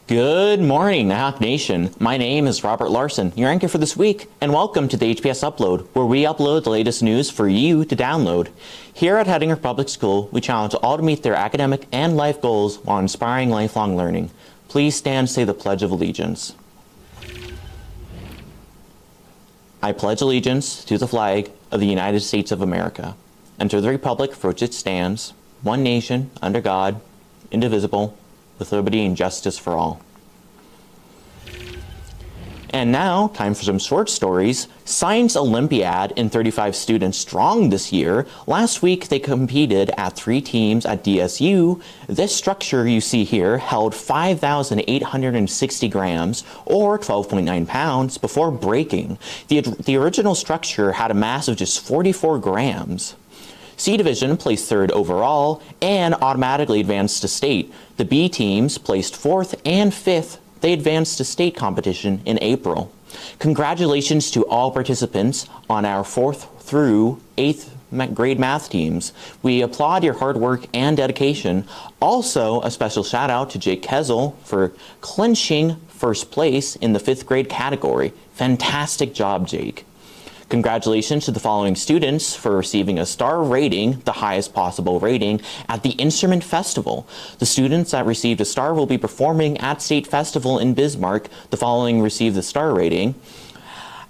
Good morning, Nahak Nation. My name is Robert Larson, your anchor for this week, and welcome to the HPS Upload, where we upload the latest news for you to download. Here at Hettinger Public School, we challenge all to meet their academic and life goals while inspiring lifelong learning. Please stand and say the Pledge of Allegiance. I pledge allegiance to the flag of the United States of America, and to the republic for which it stands, one nation, under God, indivisible, with liberty and justice for all. And now, time for some short stories. Science Olympiad in 35 students strong this year. Last week, they competed at 3 teams at DSU. This structure you see here held 5,860 grams, or 12.9 pounds, before breaking. The original structure had a mass of just 44 grams. C Division placed 3rd overall and automatically advanced to state. The B teams placed 4th and 5th. They advanced to state competition in April. Congratulations to all participants on our 4th through 8th grade math teams. We applaud your hard work and dedication. Also, a special shout out to Jake Kezel for clinching 1st place in the 5th grade category. Fantastic job, Jake. Congratulations to the following students for receiving a star rating, the highest possible rating, at the Instrument Festival. The students that received a star will be performing at State Festival in Bismarck. The following received the star rating.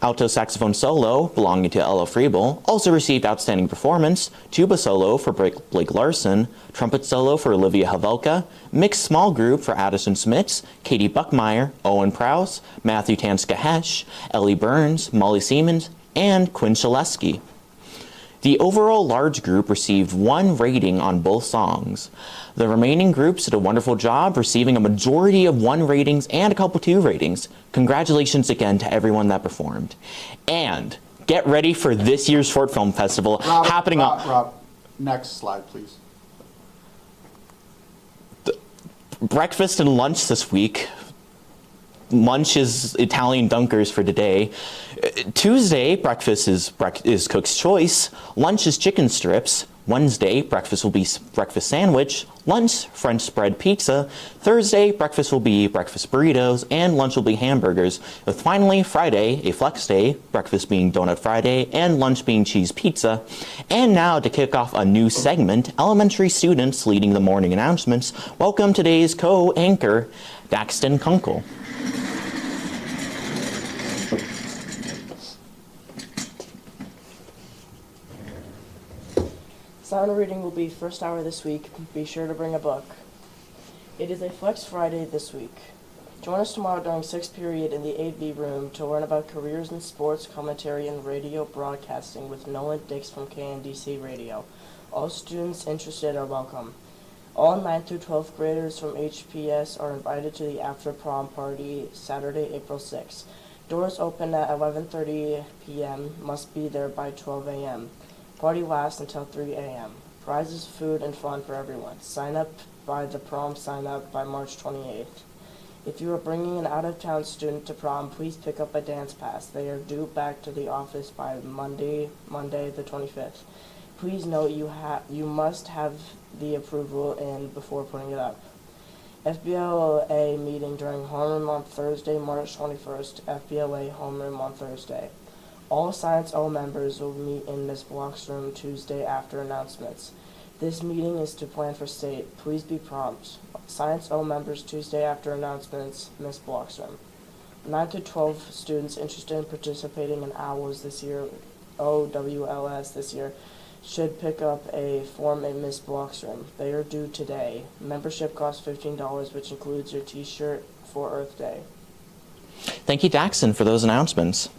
Alto saxophone solo, belonging to Ella Friebel, also received outstanding performance. Tuba solo for Blake Larson. Trumpet solo for Olivia Havelka. Mixed small group for Addison Smits, Katie Buckmeyer, Owen Prowse, Matthew Tanska-Hesh, Ellie Burns, Molly Siemens, and Quinn Shaleski. The overall large group received 1 rating on both songs. The remaining groups did a wonderful job, receiving a majority of 1 ratings and a couple 2 ratings. Congratulations again to everyone that performed. And get ready for this year's Short Film Festival happening on... Rob, next slide, please. Breakfast and lunch this week. Lunch is Italian dunkers for today. Tuesday, breakfast is Cook's Choice. Lunch is chicken strips. Wednesday, breakfast will be breakfast sandwich. Lunch, French spread pizza. Thursday, breakfast will be breakfast burritos, and lunch will be hamburgers. With finally, Friday, a flex day, breakfast being Donut Friday, and lunch being cheese pizza. And now, to kick off a new segment, elementary students leading the morning announcements, welcome today's co-anchor, Daxton Kunkel. Sound reading will be first hour this week. Be sure to bring a book. It is a Flex Friday this week. Join us tomorrow during 6th period in the 8B room to learn about careers in sports, commentary, and radio broadcasting with Nolan Dix from KNDC Radio. All students interested are welcome. All 9th through 12th graders from HPS are invited to the after prom party Saturday, April 6th. Doors open at 11:30 p.m. Must be there by 12 a.m. Party lasts until 3 a.m. Prizes, food, and fun for everyone. Sign up by the prom sign up by March 28th. If you are bringing an out-of-town student to prom, please pick up a dance pass. They are due back to the office by Monday the 25th. Please note you must have the approval in before putting it up. FBLA meeting during homeroom on Thursday, March 21st. FBLA homeroom on Thursday. All Science O members will meet in Ms. Block's room Tuesday after announcements. This meeting is to plan for state. Please be prompt. Science O members Tuesday after announcements, Ms. Block's room. 9 to 12 students interested in participating in OWLS this year, OWLS this year, should pick up a form in Ms. Block's room. They are due today. Membership costs $15, which includes your t-shirt for Earth Day. Thank you, Daxon, for those announcements.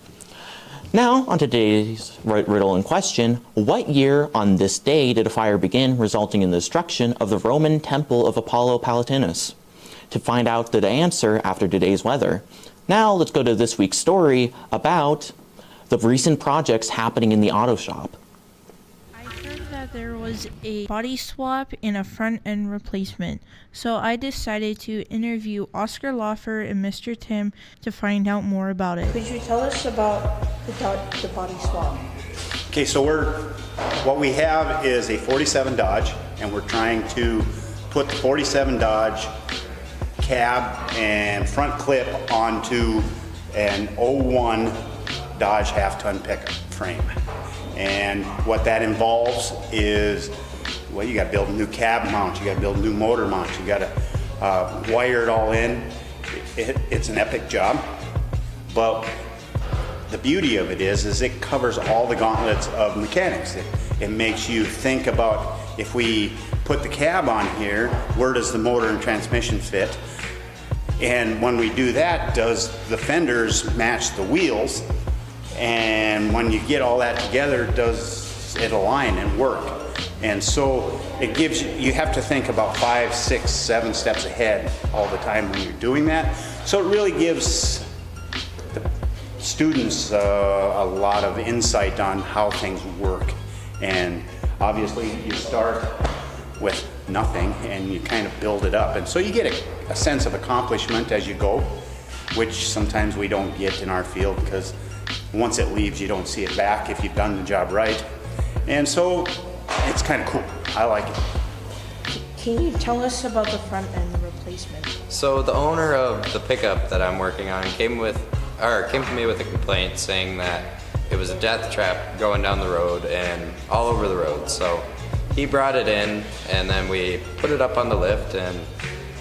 Now, on today's riddle in question, what year on this day did a fire begin, resulting in the destruction of the Roman temple of Apollo Palatinus? To find out the answer after today's weather. Now, let's go to this week's story about the recent projects happening in the auto shop. There was a body swap and a front end replacement, so I decided to interview Oscar Loffer and Mr. Tim to find out more about it. Could you tell us about the body swap? Okay, so what we have is a 47 Dodge, and we're trying to put the 47 Dodge cab and front clip onto an '01 Dodge half-ton pickup frame. And what that involves is, well, you got to build a new cab mount, you got to build a new motor mount, you got to wire it all in. It's an epic job, but the beauty of it is it covers all the gauntlets of mechanics. It makes you think about, if we put the cab on here, where does the motor and transmission fit? And when we do that, does the fenders match the wheels? And when you get all that together, does it align and work? And so it gives you have to think about 5, 6, 7 steps ahead all the time when you're doing that. So it really gives the students a lot of insight on how things work. And obviously you start with nothing and you kind of build it up. And so you get a sense of accomplishment as you go, which sometimes we don't get in our field, because once it leaves, you don't see it back if you've done the job right. And so it's kind of cool. I like it. Can you tell us about the front end replacement? So the owner of the pickup that I'm working on came to me with a complaint saying that it was a death trap going down the road and all over the road. So he brought it in, and then we put it up on the lift, and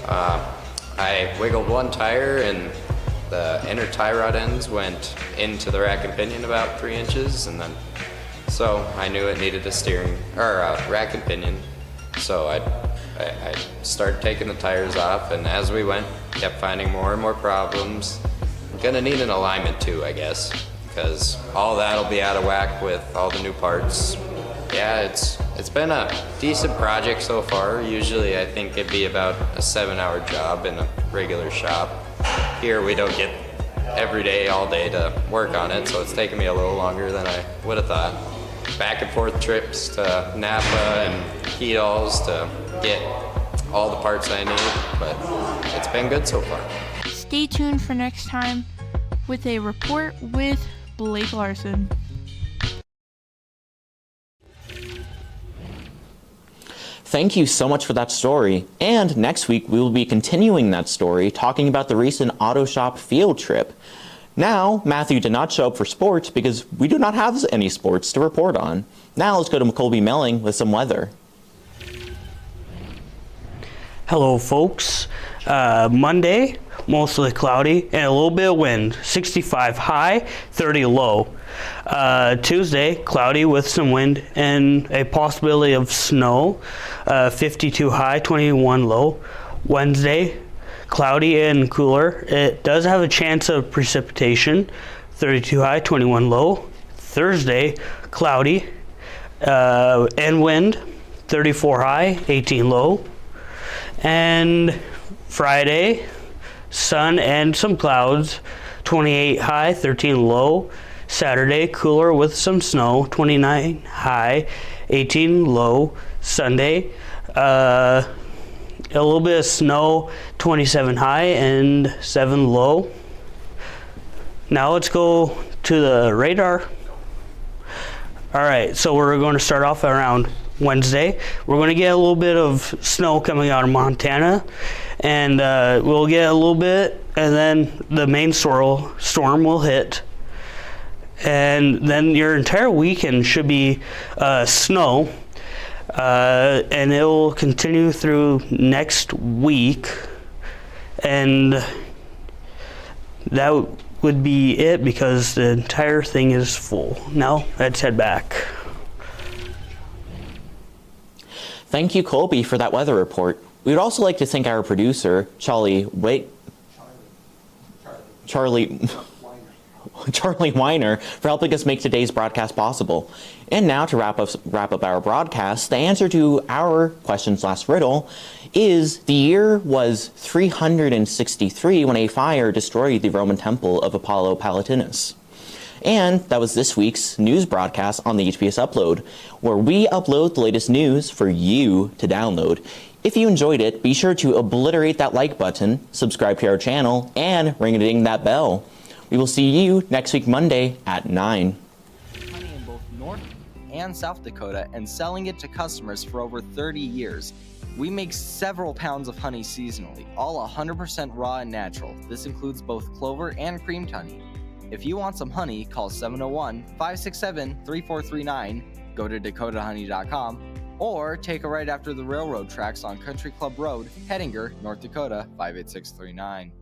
I wiggled one tire, and the inner tie rod ends went into the rack and pinion about 3 inches, and then so I knew it needed a rack and pinion. So I started taking the tires off, and as we went, kept finding more and more problems. I'm gonna need an alignment too, I guess, because all that'll be out of whack with all the new parts. Yeah, it's been a decent project so far. Usually I think it'd be about a 7-hour job in a regular shop. Here we don't get every day, all day to work on it, so it's taken me a little longer than I would have thought. Back and forth trips to Napa and Keedalls to get all the parts I need, but it's been good so far. Stay tuned for next time with a report with Blake Larson. Thank you so much for that story. And next week, we will be continuing that story, talking about the recent auto shop field trip. Now, Matthew did not show up for sports because we do not have any sports to report on. Now let's go to Colby Melling with some weather. Hello folks. Monday, mostly cloudy and a little bit of wind. 65 high, 30 low. Tuesday, cloudy with some wind and a possibility of snow. 52 high, 21 low. Wednesday, cloudy and cooler. It does have a chance of precipitation. 32 high, 21 low. Thursday, cloudy and wind. 34 high, 18 low. And Friday, sun and some clouds. 28 high, 13 low. Saturday, cooler with some snow. 29 high, 18 low. Sunday, a little bit of snow, 27 high and 7 low. Now let's go to the radar. All right, so we're going to start off around Wednesday. We're going to get a little bit of snow coming out of Montana, and we'll get a little bit, and then the main storm will hit. And then your entire weekend should be snow. And it will continue through next week, and that would be it because the entire thing is full. Now let's head back. Thank you, Colby, for that weather report. We would also like to thank our producer, Charlie Weiner, for helping us make today's broadcast possible. And now to wrap up our broadcast, the answer to our question's last riddle is: the year was 363 when a fire destroyed the Roman temple of Apollo Palatinus. And that was this week's news broadcast on the HPS Upload, where we upload the latest news for you to download. If you enjoyed it, be sure to obliterate that like button, subscribe to our channel, and ring-a-ding that bell. We will see you next week Monday at 9. Honey in both North and South Dakota and selling it to customers for over 30 years. We make several pounds of honey seasonally, all 100% raw and natural. This includes both clover and creamed honey. If you want some honey, call 701-567-3439, go to dakotahoney.com, or take a ride after the railroad tracks on Country Club Road, Hettinger, North Dakota 58639.